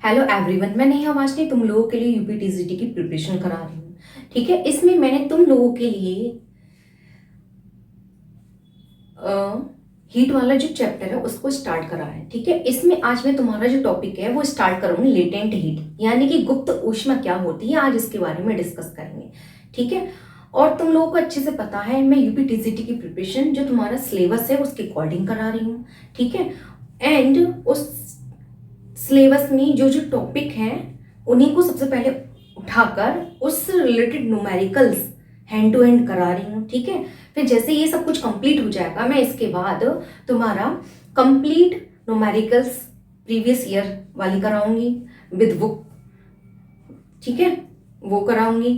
Hello everyone, मैं नेहा वाशनी तुम लोगों के लिए यूपीटीजीटी की प्रिपरेशन करा रही हूँ। ठीक है, इसमें मैंने तुम लोगों के लिए हीट वाला जो चैप्टर है उसको स्टार्ट करा है। ठीक है, इसमें आज मैं तुम्हारा जो टॉपिक है वो स्टार्ट करूंगी लेटेंट हीट, यानी कि गुप्त ऊष्मा क्या होती है, आज इसके बारे में डिस्कस करेंगे। ठीक है, और तुम लोगों को अच्छे से पता है मैं यूपीटीजीटी की प्रिपरेशन जो तुम्हारा सिलेबस है उसके अकॉर्डिंग करा रही हूँ। ठीक है, एंड उस सिलेबस में जो जो टॉपिक हैं उन्हीं को सबसे पहले उठाकर उससे related numericals hand to hand करा रही हूँ। ठीक है, फिर जैसे ये सब कुछ कंप्लीट हो जाएगा मैं इसके बाद तुम्हारा कंप्लीट न्यूमेरिकल्स प्रीवियस ईयर वाली कराऊंगी विद बुक। ठीक है, वो कराऊंगी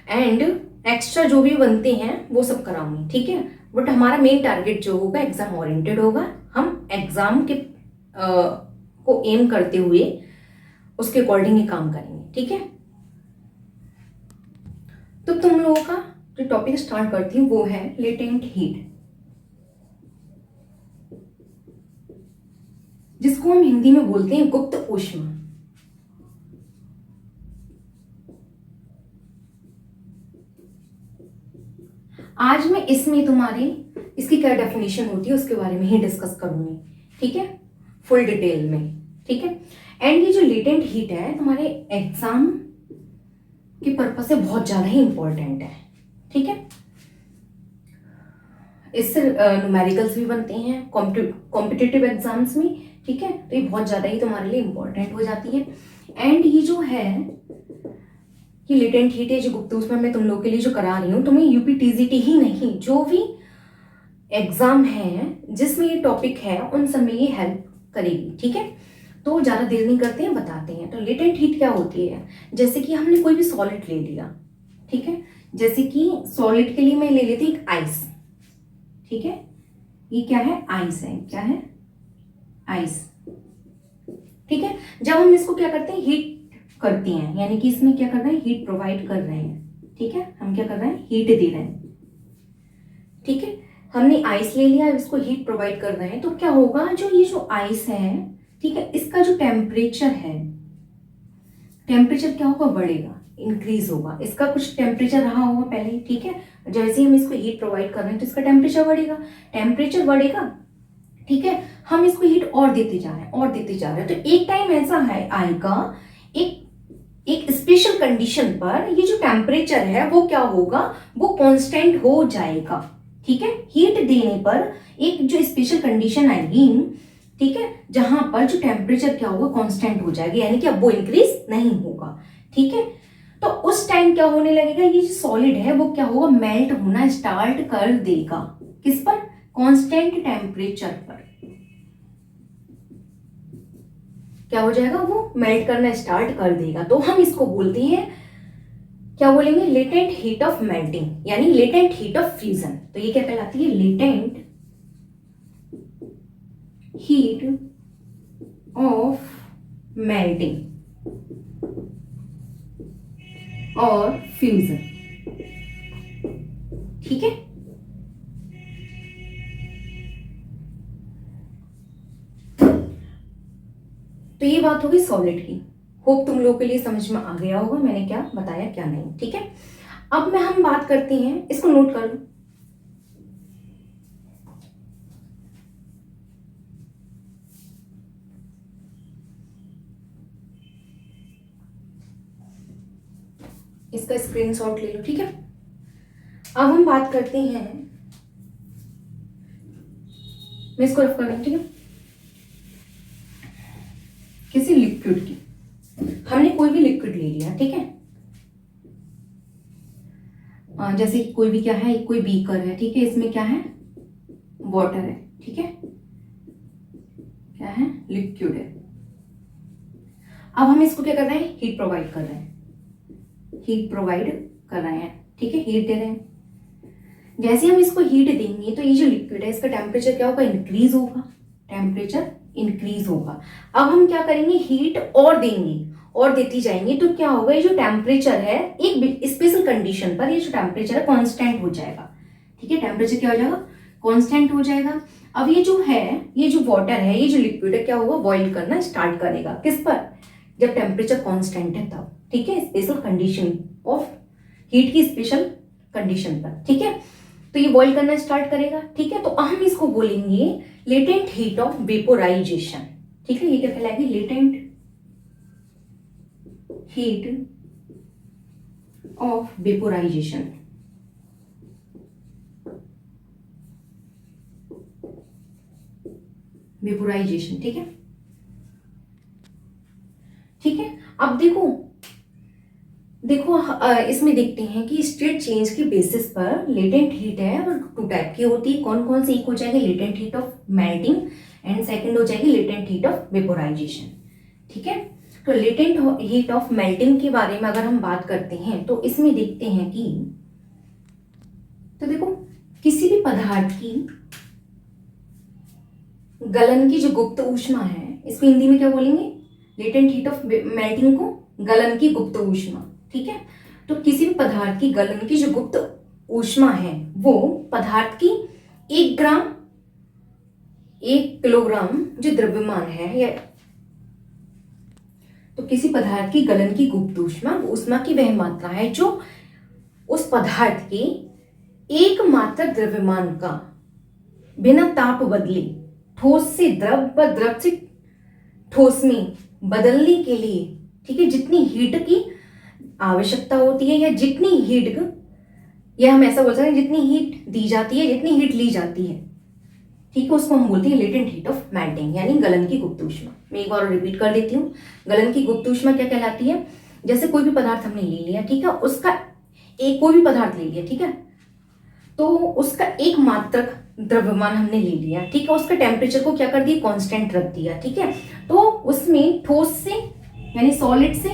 एंड एक्स्ट्रा जो भी बनते हैं वो सब कराऊंगी। ठीक है, बट हमारा मेन टारगेट जो होगा एग्जाम ओरिएंटेड होगा। हम एग्जाम के को एम करते हुए उसके अकॉर्डिंग ही काम करेंगे। ठीक है, तो तुम लोगों का जो टॉपिक स्टार्ट करती हूँ वो है लेटेंट हीट, जिसको हम हिंदी में बोलते हैं गुप्त ऊष्मा। आज मैं इसमें तुम्हारी इसकी क्या डेफिनेशन होती है उसके बारे में ही डिस्कस करूंगी। ठीक है, फुल डिटेल में। ठीक है, एंड ये जो लेटेंट हीट है तुम्हारे एग्जाम के पर्पज से बहुत ज्यादा ही इंपॉर्टेंट है। ठीक है, इससे न्यूमेरिकल्स भी बनते हैं कॉम्पिटिटिव एग्जाम्स में। ठीक है, तो ये बहुत ज्यादा ही तुम्हारे लिए इंपॉर्टेंट हो जाती है। एंड ये जो है ये लेटेंट हीट है जो गुप्त ऊष्मा मैं तुम लोग के लिए जो करा रही हूँ, तुम्हें यूपीटीजीटी ही नहीं जो भी एग्जाम है जिसमें ये टॉपिक है उन सब में ये हेल्प करेगी। ठीक है, तो ज्यादा देर नहीं करते हैं, बताते हैं। तो लेटेंट हीट क्या होती है, जैसे कि हमने कोई भी सॉलिड ले लिया। ठीक है, जैसे कि सॉलिड के लिए मैं ले लेती एक आइस। ठीक है, ये क्या है, आइस है। क्या है, आइस। ठीक है, जब हम इसको क्या करते हैं, हीट करते हैं, यानी कि इसमें क्या कर रहे हैं, हीट प्रोवाइड कर रहे हैं। ठीक है, हम क्या कर रहे हैं, हीट दे रहे हैं। ठीक है, हमने आइस ले लिया, इसको हीट प्रोवाइड कर रहे हैं, तो क्या होगा, जो ये जो आइस है, ठीक है, इसका जो टेम्परेचर है, टेम्परेचर क्या होगा, बढ़ेगा, इंक्रीज होगा। इसका कुछ टेम्परेचर रहा होगा पहले। ठीक है, जैसे हम इसको हीट प्रोवाइड कर रहे हैं तो इसका टेम्परेचर बढ़ेगा, टेम्परेचर बढ़ेगा। ठीक है, हम इसको हीट और देते जा रहे हैं और देते जा रहे हैं, तो एक टाइम ऐसा है आएगा, एक एक स्पेशल कंडीशन पर ये जो टेम्परेचर है वो क्या होगा, वो कांस्टेंट हो जाएगा। ठीक है, हीट देने पर एक जो स्पेशल कंडीशन आएगी, ठीक है, जहां पर जो टेम्परेचर क्या होगा, कांस्टेंट हो जाएगा, यानी कि अब वो इंक्रीज नहीं होगा। ठीक है, तो उस टाइम क्या होने लगेगा, ये जो सॉलिड है वो क्या होगा, मेल्ट होना स्टार्ट कर देगा। किस पर, कांस्टेंट टेम्परेचर पर क्या हो जाएगा, वो मेल्ट करना स्टार्ट कर देगा। तो हम इसको बोलते हैं, क्या बोलेंगे, लेटेंट हीट ऑफ मेल्टिंग, यानी लेटेंट हीट ऑफ फ्यूजन। तो ये क्या कहलाती है, लेटेंट हीट ऑफ मेल्टिंग और फ्यूजन। ठीक है, तो ये बात होगी सॉलिड की। होप तुम लोगों के लिए समझ में आ गया होगा मैंने क्या बताया क्या नहीं। ठीक है, अब मैं हम बात करते हैं, इसको नोट कर लो। इसका स्क्रीनशॉट ले लो। ठीक है, अब हम बात करते हैं, मैं इसको रफ कर लूं। ठीक है, किसी लिक्विड की, हमने कोई भी लिक्विड ले लिया। ठीक है, जैसे कोई भी क्या है, कोई बीकर है। ठीक है, इसमें क्या है, वाटर है। ठीक है, क्या है, लिक्विड है। अब हम इसको क्या कर रहे हैं, हीट प्रोवाइड कर रहे हैं, हीट प्रोवाइड कर रहे हैं। ठीक है, हीट दे रहे हैं। जैसे हम इसको हीट देंगे तो ये जो लिक्विड है इसका टेम्परेचर क्या होगा, इंक्रीज होगा, टेम्परेचर इंक्रीज होगा। अब हम क्या करेंगे, हीट और देंगे और देती जाएंगे, तो क्या होगा, ये जो टेम्परेचर है एक स्पेशल कंडीशन पर ये जो टेम्परेचर है कांस्टेंट हो जाएगा। ठीक है, टेम्परेचर क्या हो जाएगा, कांस्टेंट हो जाएगा। अब ये जो है, ये जो वाटर है, ये जो लिक्विड है, क्या होगा, बॉईल करना स्टार्ट करेगा। किस पर, जब टेम्परेचर कांस्टेंट है तब, ठीक है, स्पेशल कंडीशन ऑफ हीट की स्पेशल कंडीशन पर, ठीक है। तो ये बॉईल करना स्टार्ट करेगा, ठीक है। तो हम इसको बोलेंगे लेटेंट हीट ऑफ वेपोराइजेशन, ठीक है। ये क्या कहलाएगी, latent heat of vaporisation. Vaporisation, ठीक है, ठीक है। अब देखो इसमें देखते हैं कि स्टेट चेंज के बेसिस पर लेटेंट हीट है और टू टाइप की होती है। कौन कौन सी, एक हो जाएगी latent heat of melting and second हो जाएगी लेटेंट हीट ऑफ वेपोराइजेशन, ठीक है। तो लेटेंट हीट ऑफ मेल्टिंग के बारे में अगर हम बात करते हैं तो इसमें देखते हैं कि, तो देखो किसी भी पदार्थ की गलन की जो गुप्त ऊष्मा है, इसको हिंदी में क्या बोलेंगे, लेटेंट हीट ऑफ मेल्टिंग को गलन की गुप्त ऊष्मा, ठीक है। तो किसी भी पदार्थ की गलन की जो गुप्त ऊष्मा है वो पदार्थ की 1 ग्राम 1 किलोग्राम जो द्रव्यमान है, या तो किसी पदार्थ की गलन की गुप्त ऊष्मा ऊष्मा की वह मात्रा है जो उस पदार्थ के एक मात्रक द्रव्यमान का बिना ताप बदले ठोस से द्रव व द्रव से ठोस में बदलने के लिए, ठीक है, जितनी हीट की आवश्यकता होती है, या जितनी हीट, या हम ऐसा बोल सकते हैं जितनी हीट दी जाती है, जितनी हीट ली जाती है, ठीक है, उसको हम बोलते हैं लेटेंट हीट ऑफ मेल्टिंग, यानी गलन की गुप्त ऊष्मा। मैं एक बार रिपीट कर देती हूँ, गलन की गुप्त ऊष्मा क्या कहलाती है, जैसे कोई भी पदार्थ हमने ले लिया, ठीक है, उसका एक कोई भी पदार्थ ले लिया, ठीक है, तो उसका एक मात्रक द्रव्यमान हमने ले लिया, ठीक है, उसका टेम्परेचर को क्या कर दिया, कांस्टेंट रख दिया, ठीक है। तो उसमें ठोस से यानी सॉलिड से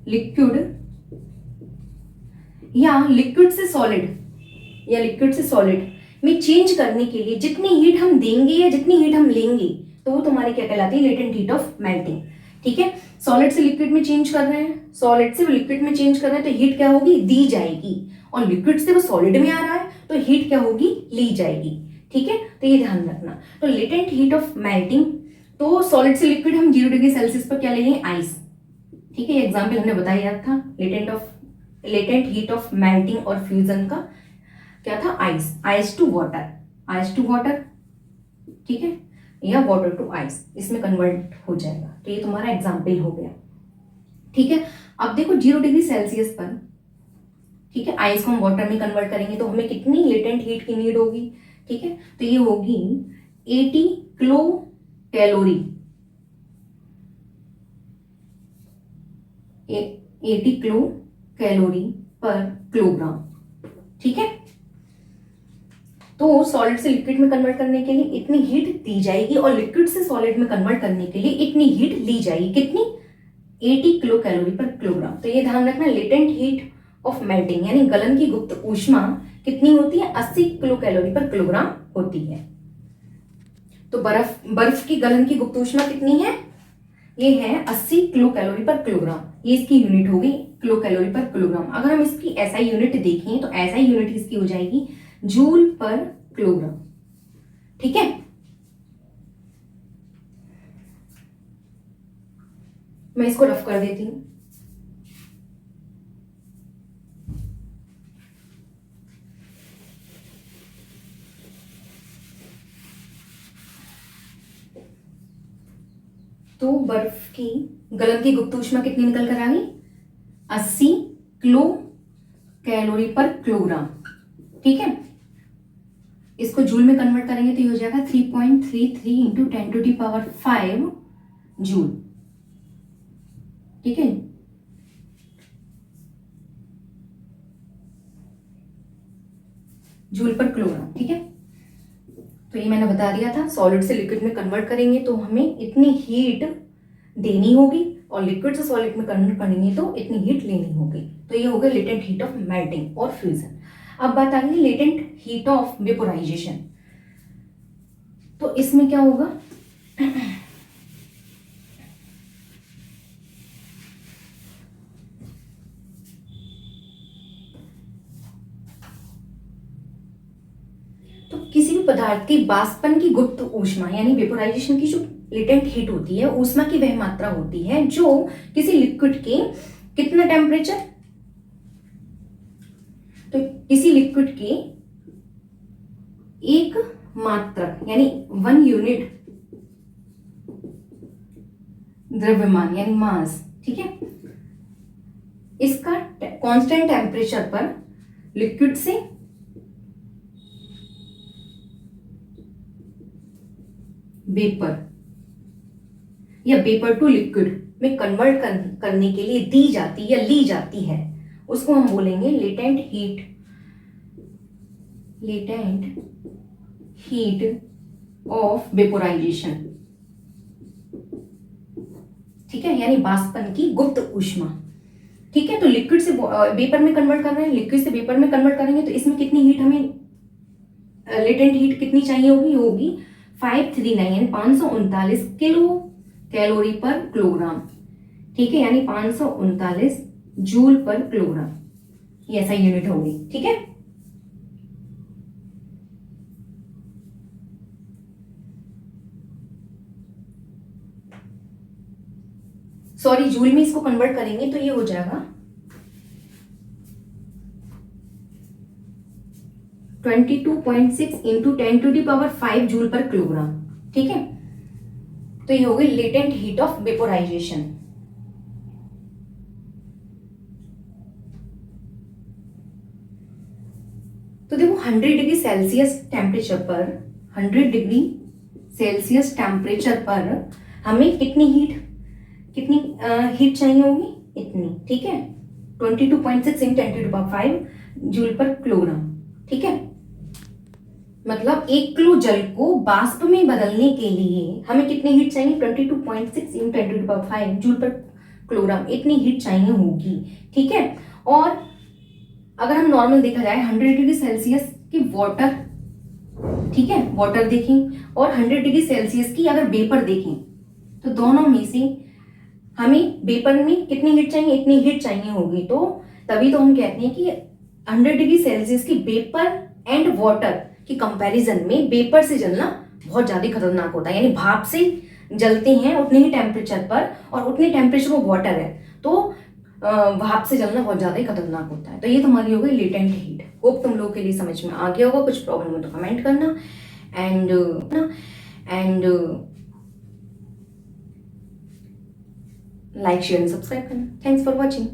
लिक्विड, या लिक्विड से सॉलिड, या लिक्विड से सॉलिड में चेंज करने के लिए जितनी हीट हम देंगे या जितनी हीट हम लेंगे, तो वो तुम्हारी क्या कहलाती है, लेटेंट हीट ऑफ मेल्टिंग, ठीक है। सॉलिड से लिक्विड में चेंज कर रहे हैं, सॉलिड से लिक्विड में चेंज कर रहे हैं, तो हीट क्या होगी, दी जाएगी, और लिक्विड से वो सॉलिड में आ रहा है तो हीट क्या होगी, ली जाएगी, ठीक है। तो ये ध्यान रखना। तो लेटेंट हीट ऑफ मेल्टिंग, तो सॉलिड से लिक्विड हम 0 डिग्री सेल्सियस पर क्या ले लेंगे, आइस, ठीक है, ये एग्जाम्पल हमने बताया था। लेटेंट हीट ऑफ मेल्टिंग और फ्यूजन का क्या था, आइस टू वाटर, ठीक है, या वाटर टू आइस, इसमें कन्वर्ट हो जाएगा। तो ये तुम्हारा एग्जाम्पल हो गया, ठीक है। अब देखो 0 डिग्री सेल्सियस पर, ठीक है, आइस को हम वाटर में कन्वर्ट करेंगे तो हमें कितनी लेटेंट हीट की नीड होगी, ठीक है, तो ये होगी 80 किलो कैलोरी, 80 किलो कैलोरी पर किलोग्राम, ठीक है। तो सॉलिड से लिक्विड में कन्वर्ट करने के लिए इतनी हीट दी जाएगी और लिक्विड से सॉलिड में कन्वर्ट करने के लिए इतनी हीट ली जाएगी, कितनी, 80 किलो कैलोरी पर किलोग्राम। तो ये ध्यान रखना, लेटेंट हीट ऑफ मेल्टिंग यानी गलन की गुप्त ऊष्मा कितनी होती है, 80 किलो कैलोरी पर किलोग्राम होती है। तो बर्फ की गलन की गुप्त ऊष्मा कितनी है, ये है 80 किलो कैलोरी पर किलोग्राम, ये इसकी यूनिट होगी किलो कैलोरी पर किलोग्राम। अगर हम इसकी ऐसा यूनिट देखें तो ऐसा यूनिट इसकी हो जाएगी जूल पर किलोग्राम, ठीक है। मैं इसको रफ कर देती हूं। तो बर्फ की गलन की गुप्त ऊष्मा कितनी निकल कर आ गई, 80 किलो कैलोरी पर किलोग्राम, ठीक है। इसको जूल में कन्वर्ट करेंगे तो ये हो जाएगा 3.33 इंटू 10⁵ जूल, ठीक है। जूल पर किलोग्राम, ठीक है। तो ये मैंने बता दिया था, सॉलिड से लिक्विड में कन्वर्ट करेंगे तो हमें इतनी हीट देनी होगी, और लिक्विड से सॉलिड में कन्वर्ट करेंगे तो इतनी हीट लेनी होगी। तो ये हो गया लेटेंट हीट ऑफ मेल्टिंग और फ्यूजन। अब बात आ गई लेटेंट हीट ऑफ वेपोराइजेशन। तो इसमें क्या होगा, तो किसी भी पदार्थ की वाष्पन की गुप्त ऊष्मा यानी वेपोराइजेशन की जो लेटेंट हीट होती है, ऊष्मा की वह मात्रा होती है जो किसी लिक्विड के कितना टेम्परेचर, तो किसी लिक्विड के एक मात्रक यानी 1 यूनिट द्रव्यमान यानी मास, ठीक है, इसका कांस्टेंट टेम्परेचर पर लिक्विड से वेपर या वेपर टू लिक्विड में कन्वर्ट करने के लिए दी जाती या ली जाती है, उसको हम बोलेंगे लेटेंट हीट ऑफ वेपोराइजेशन, ठीक है, यानी वाष्पन की गुप्त ऊष्मा, ठीक है। तो लिक्विड से वेपर में कन्वर्ट कर रहे हैं, लिक्विड से वेपर में कन्वर्ट करेंगे तो इसमें कितनी हीट हमें लेटेंट हीट कितनी चाहिए होगी 539 यानी 539 किलो कैलोरी पर किलोग्राम, ठीक है, यानी 539 जूल पर किलोग्राम, ये ऐसा यूनिट होगी, ठीक है। सॉरी, जूल में इसको कन्वर्ट करेंगे तो ये हो जाएगा 22.6 इंटू 10⁵ जूल पर किलोग्राम, ठीक है। तो ये हो गई लेटेंट हीट ऑफ वेपोराइजेशन। तो देखो 100 डिग्री सेल्सियस टेम्परेचर पर 100 डिग्री सेल्सियस टेम्परेचर पर हमें कितनी हीट चाहिए होगी, इतनी, ठीक है, 22.6 इंटू 10⁵ जूल पर किलोग्राम, ठीक है। मतलब 1 किलो जल को वाष्प में बदलने के लिए हमें कितनी हीट चाहिए 22.6 इंटू 10⁵ जूल पर किलोग्राम, इतनी हीट चाहिए होगी, ठीक है। और अगर हम नॉर्मल देखा जाए 100 डिग्री सेल्सियस की वाटर, ठीक है, वाटर देखें और 100 डिग्री सेल्सियस की अगर वेपर देखें तो दोनों में से हमें वेपर में कितनी हीट चाहिए, इतनी हीट चाहिए होगी। तो तभी तो हम कहते हैं कि 100 डिग्री सेल्सियस की वेपर एंड वाटर की कंपैरिजन में वेपर से जलना बहुत ज्यादा खतरनाक होता है, यानी भाप से जलते हैं उतने ही टेम्परेचर पर और उतने टेम्परेचर वो वाटर है, तो भाप से जलना बहुत ज्यादा खतरनाक होता है। तो ये तुम्हारी हो गई लेटेंट हीट। होप तुम लोग के लिए समझ में आ गया होगा, कुछ प्रॉब्लम हो तो कमेंट करना and like share and subscribe करना। Thanks for watching.